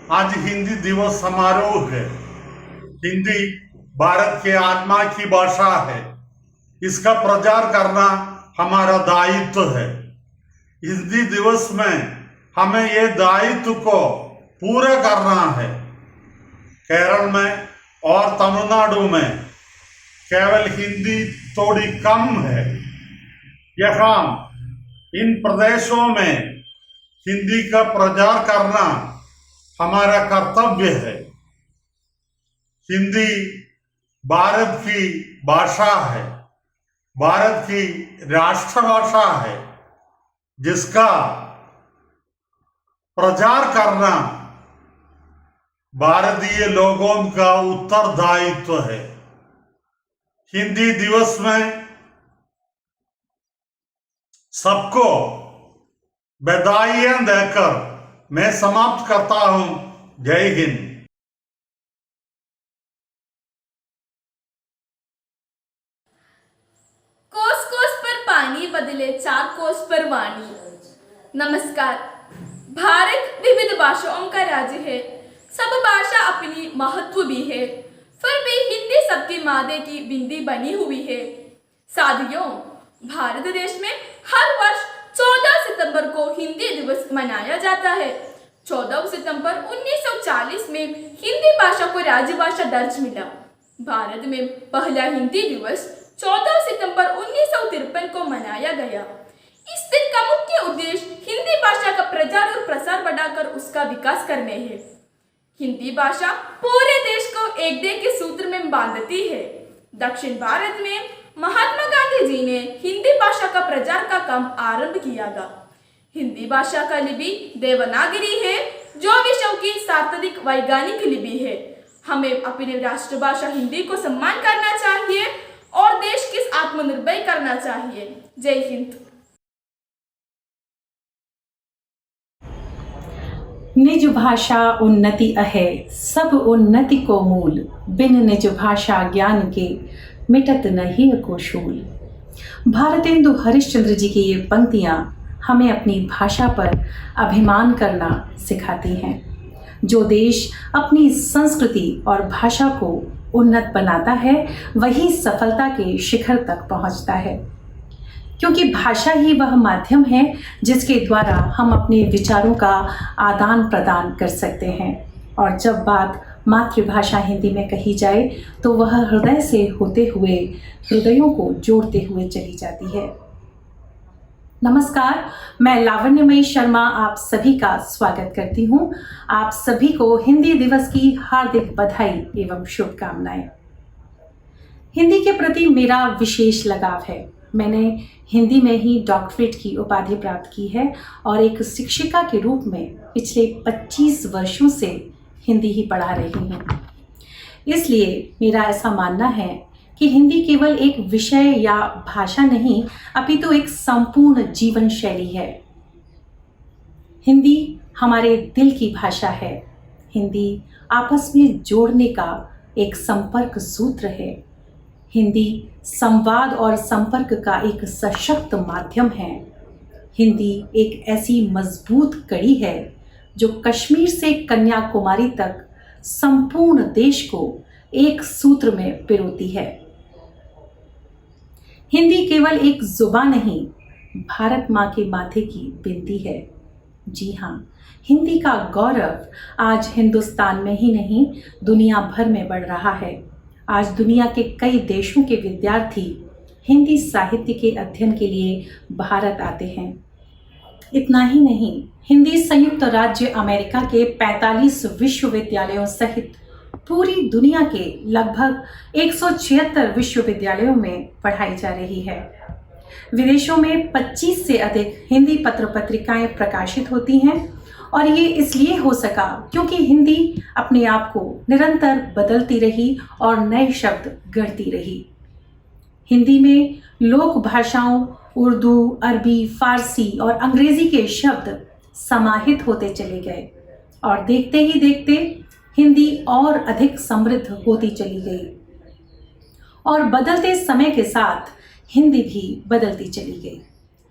आज हिंदी दिवस समारोह है। हिंदी भारत के आत्मा की भाषा है। इसका प्रचार करना हमारा दायित्व है। हिंदी दिवस में हमें ये दायित्व को पूरा करना है। केरल में और तमिलनाडु में केवल हिंदी थोड़ी कम है। यहाँ इन प्रदेशों में हिंदी का प्रचार करना हमारा कर्तव्य है। हिंदी भारत की भाषा है, भारत की राष्ट्रभाषा है, जिसका प्रचार करना भारतीय लोगों का उत्तरदायित्व है। हिंदी दिवस में सबको बधाइयां देकर मैं समाप्त करता हूं। जय हिंद। कोस कोस पर पानी बदले चार कोस पर वाणी। नमस्कार। भारत विविध भाषाओं का राज्य है। सब भाषा अपनी महत्व भी है, फिर भी हिंदी सबकी मादे की बिंदी बनी हुई है। साथियों, भारत देश में हर वर्ष 14 सितंबर को हिंदी दिवस मनाया जाता है। 14 सितंबर 1940 में हिंदी भाषा को राजभाषा दर्ज मिला। भारत में पहला हिंदी दिवस 14 सितंबर 1953 को मनाया गया। इस दिन का मुख्य उद्देश्य हिंदी भाषा का प्रचार और प्रसार बढ़ाकर उसका विकास करने है। हिंदी भाषा पूरे देश को एकता के सूत्र में बांधती है। दक्षिण भारत में महात्मा गांधी जी ने हिंदी भाषा का प्रचार का काम आरंभ किया था। हिंदी भाषा का लिपि देवनागरी है, जो विश्व की सर्वाधिक वैज्ञानिक लिपि है। हमें अपनी राष्ट्रभाषा हिंदी को सम्मान करना चाहिए और देश को आत्मनिर्भर करना चाहिए। जय हिंद। निज भाषा उन्नति अहे, सब उन्नति को मूल। बिन निज भाषा ज्ञान के, मिटत नहीं को शूल। भारतेंदु हरिश्चंद्र जी की ये पंक्तियाँ हमें अपनी भाषा पर अभिमान करना सिखाती हैं। जो देश अपनी संस्कृति और भाषा को उन्नत बनाता है, वही सफलता के शिखर तक पहुँचता है, क्योंकि भाषा ही वह माध्यम है जिसके द्वारा हम अपने विचारों का आदान प्रदान कर सकते हैं। और जब बात मातृभाषा हिंदी में कही जाए तो वह हृदय से होते हुए हृदयों को जोड़ते हुए चली जाती है। नमस्कार, मैं लावण्यमयी शर्मा आप सभी का स्वागत करती हूँ। आप सभी को हिंदी दिवस की हार्दिक बधाई एवं शुभकामनाएं। हिंदी के प्रति मेरा विशेष लगाव है। मैंने हिंदी में ही डॉक्टरेट की उपाधि प्राप्त की है और एक शिक्षिका के रूप में पिछले 25 वर्षों से हिंदी ही पढ़ा रही हूँ। इसलिए मेरा ऐसा मानना है कि हिंदी केवल एक विषय या भाषा नहीं, अपितु एक संपूर्ण जीवन शैली है। हिंदी हमारे दिल की भाषा है। हिंदी आपस में जोड़ने का एक संपर्क सूत्र है। हिंदी संवाद और संपर्क का एक सशक्त माध्यम है। हिंदी एक ऐसी मजबूत कड़ी है जो कश्मीर से कन्याकुमारी तक संपूर्ण देश को एक सूत्र में पिरोती है। हिंदी केवल एक जुबान नहीं, भारत माँ के माथे की बिंदी है। जी हाँ, हिंदी का गौरव आज हिंदुस्तान में ही नहीं, दुनिया भर में बढ़ रहा है। आज दुनिया के कई देशों के विद्यार्थी हिंदी साहित्य के अध्ययन के लिए भारत आते हैं। इतना ही नहीं, हिंदी संयुक्त राज्य अमेरिका के 45 विश्वविद्यालयों सहित पूरी दुनिया के लगभग 176 विश्वविद्यालयों में पढ़ाई जा रही है। विदेशों में 25 से अधिक हिंदी पत्र पत्रिकाएं प्रकाशित होती हैं और ये इसलिए हो सका क्योंकि हिंदी अपने आप को निरंतर बदलती रही और नए शब्द गढ़ती रही। हिंदी में लोक भाषाओं उर्दू, अरबी, फारसी और अंग्रेजी के शब्द समाहित होते चले गए और देखते ही देखते हिंदी और अधिक समृद्ध होती चली गई और बदलते समय के साथ हिंदी भी बदलती चली गई।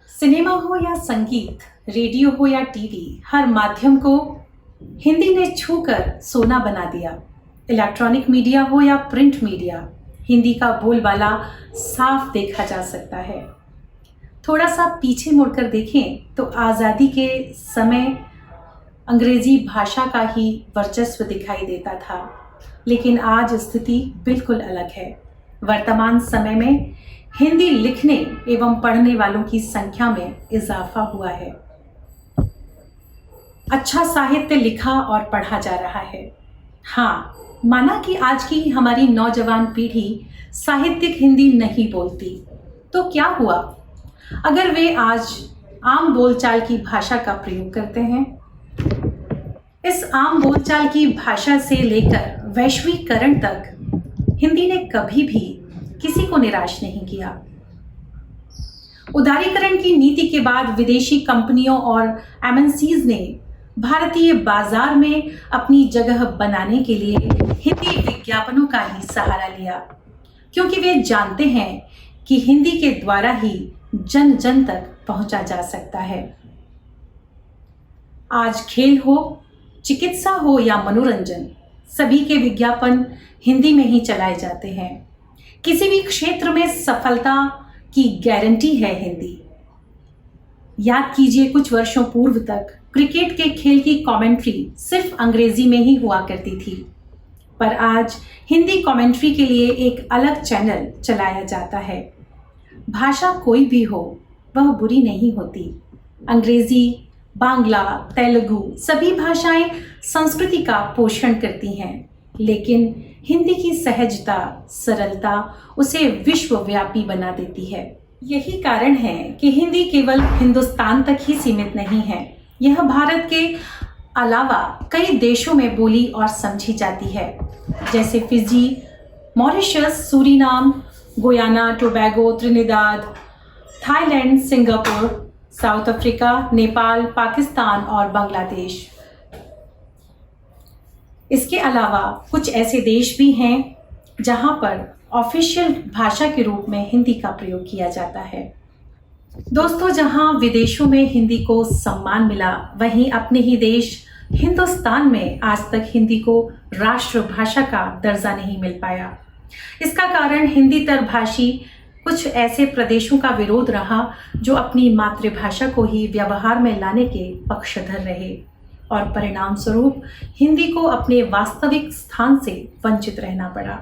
सिनेमा हो या संगीत, रेडियो हो या टीवी, हर माध्यम को हिंदी ने छूकर सोना बना दिया। इलेक्ट्रॉनिक मीडिया हो या प्रिंट मीडिया, हिंदी का बोलबाला साफ देखा जा सकता है। थोड़ा सा पीछे मुड़कर देखें तो आज़ादी के समय अंग्रेजी भाषा का ही वर्चस्व दिखाई देता था, लेकिन आज स्थिति बिल्कुल अलग है। वर्तमान समय में हिंदी लिखने एवं पढ़ने वालों की संख्या में इजाफा हुआ है। अच्छा साहित्य लिखा और पढ़ा जा रहा है। हाँ, माना कि आज की हमारी नौजवान पीढ़ी साहित्यिक हिंदी नहीं बोलती, तो क्या हुआ अगर वे आज आम बोलचाल की भाषा का प्रयोग करते हैं? इस आम बोलचाल की भाषा से लेकर वैश्वीकरण तक हिंदी ने कभी भी किसी को निराश नहीं किया। उदारीकरण की नीति के बाद विदेशी कंपनियों और एमएनसीज ने भारतीय बाजार में अपनी जगह बनाने के लिए हिंदी विज्ञापनों का ही सहारा लिया, क्योंकि वे जानते हैं कि हिंदी के द्वारा ही जन जन तक पहुंचा जा सकता है। आज खेल हो, चिकित्सा हो या मनोरंजन, सभी के विज्ञापन हिंदी में ही चलाए जाते हैं। किसी भी क्षेत्र में सफलता की गारंटी है हिंदी। याद कीजिए, कुछ वर्षों पूर्व तक क्रिकेट के खेल की कमेंट्री सिर्फ अंग्रेजी में ही हुआ करती थी, पर आज हिंदी कमेंट्री के लिए एक अलग चैनल चलाया जाता है। भाषा कोई भी हो, वह बुरी नहीं होती। अंग्रेजी, बांग्ला, तेलुगु सभी भाषाएं संस्कृति का पोषण करती हैं, लेकिन हिंदी की सहजता, सरलता उसे विश्वव्यापी बना देती है। यही कारण है कि हिंदी केवल हिंदुस्तान तक ही सीमित नहीं है। यह भारत के अलावा कई देशों में बोली और समझी जाती है, जैसे Fiji, Mauritius, Suriname, Guyana, Tobago, Trinidad, Thailand, Singapore, south Africa, Nepal, Pakistan और बांग्लादेश। इसके अलावा कुछ ऐसे देश भी हैं जहां पर ऑफिशियल भाषा के रूप में हिंदी का प्रयोग किया जाता है। दोस्तों, जहां विदेशों में हिंदी को सम्मान मिला, वहीं अपने ही देश हिंदुस्तान में आज तक हिंदी को राष्ट्रभाषा का दर्जा नहीं मिल पाया। इसका कारण हिंदीतर भाषी कुछ ऐसे प्रदेशों का विरोध रहा जो अपनी मातृभाषा को ही व्यवहार में लाने के पक्षधर रहे, और परिणाम स्वरूप हिंदी को अपने वास्तविक स्थान से वंचित रहना पड़ा।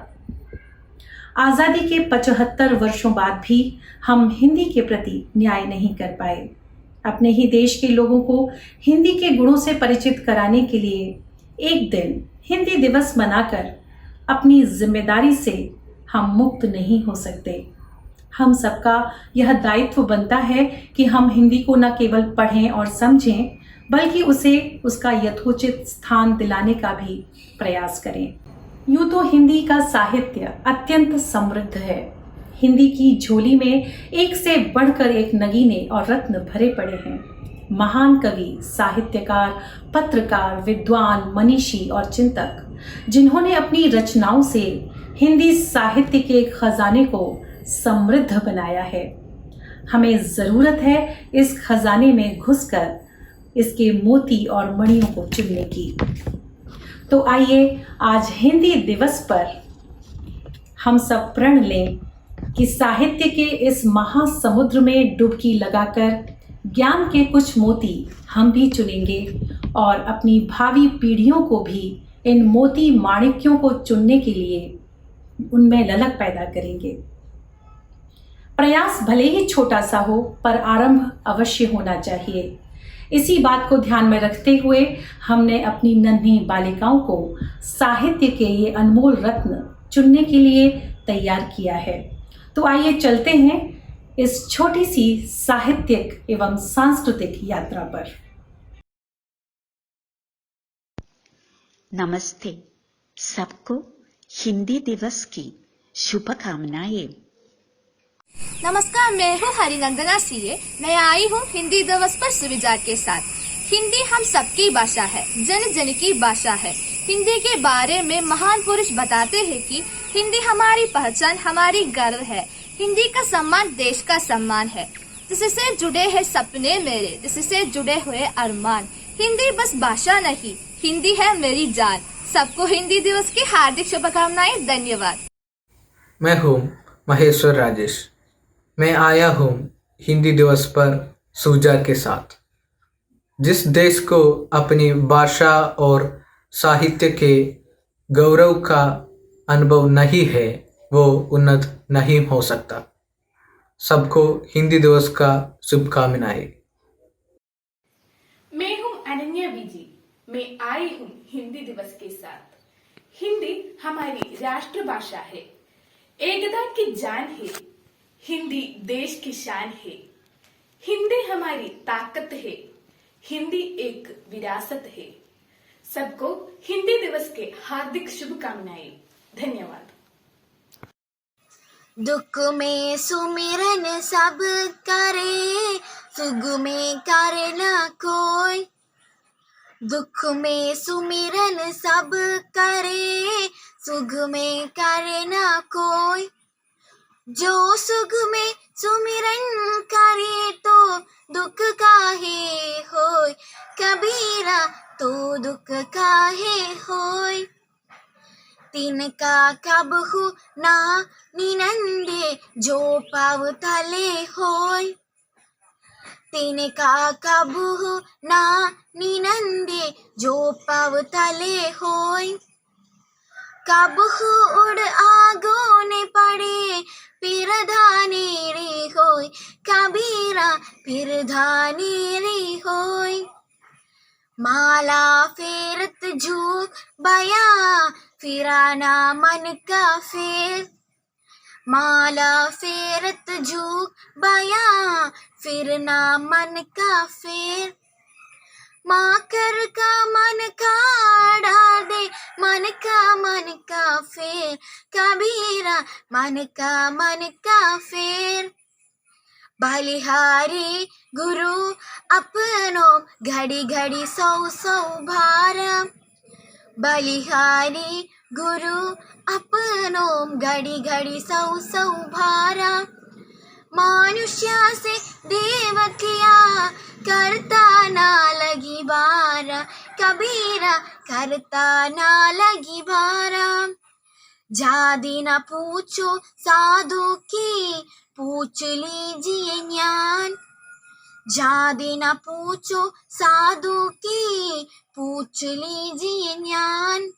आज़ादी के 75 वर्षों बाद भी हम हिंदी के प्रति न्याय नहीं कर पाए। अपने ही देश के लोगों को हिंदी के गुणों से परिचित कराने के लिए एक दिन हिंदी दिवस मनाकर अपनी जिम्मेदारी से हम मुक्त नहीं हो सकते। हम सबका यह दायित्व बनता है कि हम हिंदी को न केवल पढ़ें और समझें, बल्कि उसे उसका यथोचित स्थान दिलाने का भी प्रयास करें। यूँ तो हिंदी का साहित्य अत्यंत समृद्ध है। हिंदी की झोली में एक से बढ़कर एक नगीने और रत्न भरे पड़े हैं। महान कवि, साहित्यकार, पत्रकार, विद्वान, मनीषी और चिंतक, जिन्होंने अपनी रचनाओं से हिंदी साहित्य के खजाने को समृद्ध बनाया है। हमें ज़रूरत है इस खजाने में घुसकर इसके मोती और मणियों को चुनने की। तो आइए आज हिंदी दिवस पर हम सब प्रण लें कि साहित्य के इस महासमुद्र में डुबकी लगाकर ज्ञान के कुछ मोती हम भी चुनेंगे और अपनी भावी पीढ़ियों को भी इन मोती माणिक्यों को चुनने के लिए उनमें ललक पैदा करेंगे। प्रयास भले ही छोटा सा हो, पर आरंभ अवश्य होना चाहिए। इसी बात को ध्यान में रखते हुए हमने अपनी नन्ही बालिकाओं को साहित्य के ये अनमोल रत्न चुनने के लिए तैयार किया है। तो आइए चलते हैं इस छोटी सी साहित्यिक एवं सांस्कृतिक यात्रा पर। नमस्ते, सबको हिंदी दिवस की शुभकामनाएं। नमस्कार, मैं हूँ हरिनंदना सीए। मैं आई हूँ हिंदी दिवस पर सुविचार के साथ। हिंदी हम सबकी भाषा है, जन जन की भाषा है। हिंदी के बारे में महान पुरुष बताते हैं कि हिंदी हमारी पहचान, हमारी गर्व है। हिंदी का सम्मान देश का सम्मान है, जिससे जुड़े हैं सपने मेरे, जिससे जुड़े हुए अरमान। हिंदी बस भाषा नहीं, हिंदी है मेरी जान। सबको हिंदी दिवस की हार्दिक शुभकामनाएं। धन्यवाद। मैं हूँ महेश्वर राजेश। मैं आया हूँ हिंदी दिवस पर सुविचार के साथ। जिस देश को अपनी भाषा और साहित्य के गौरव का अनुभव नहीं है वो उन्नत नहीं हो सकता। सबको हिंदी दिवस का शुभकामनाएं। मैं हूं अनन्या विजी। मैं आई हूं हिंदी दिवस के साथ। हिंदी हमारी राष्ट्रभाषा है, एकता की जान है। हिंदी देश की शान है। हिंदी हमारी ताकत है। हिंदी एक विरासत है। सबको हिंदी दिवस के हार्दिक शुभकामनाएं। धन्यवाद। दुख में सुमिरन सब करे, सुख में करे न कोई। दुख में सुमिरन सब करे, सुख में करे न कोई। जो सुख में सुमिरन करे तो दुख काहे होय, कबीरा तो दुख काहे होय। तिनका कबहु ना निनंदे जो पाव तले होय। तिनका कबहु ना निनंदे जो पाव तले होय। कबहु उड़ आगोने पड़े फिर धानेरी होय, कबीरा फिर धानेरी होय। माला फेरत झूक बया फिराना मन का फेर। माला फेरत झूक बया फिरना मन का फेर। माकर का मन का डाल दे मन का फेर, कबीरा मन का फेर। बलिहारी गुरु अपनो घड़ी घड़ी सौ सौ भारा। बलिहारी गुरु अपनो घड़ी घड़ी सौ सौ भारा। मनुष्य से देव किया करता ना लगी बारा, कबीरा करता ना लगी बारा। जाति न पूछो साधु की पूछ लीजिए ज्ञान। जाति न पूछो साधु की पूछ लीजिए ज्ञान।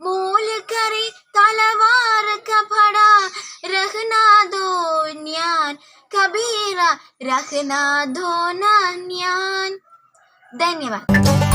मोल करे तलवार का फड़ा रखना दो ज्ञान, कबीरा रखना दो ना ज्ञान। धन्यवाद।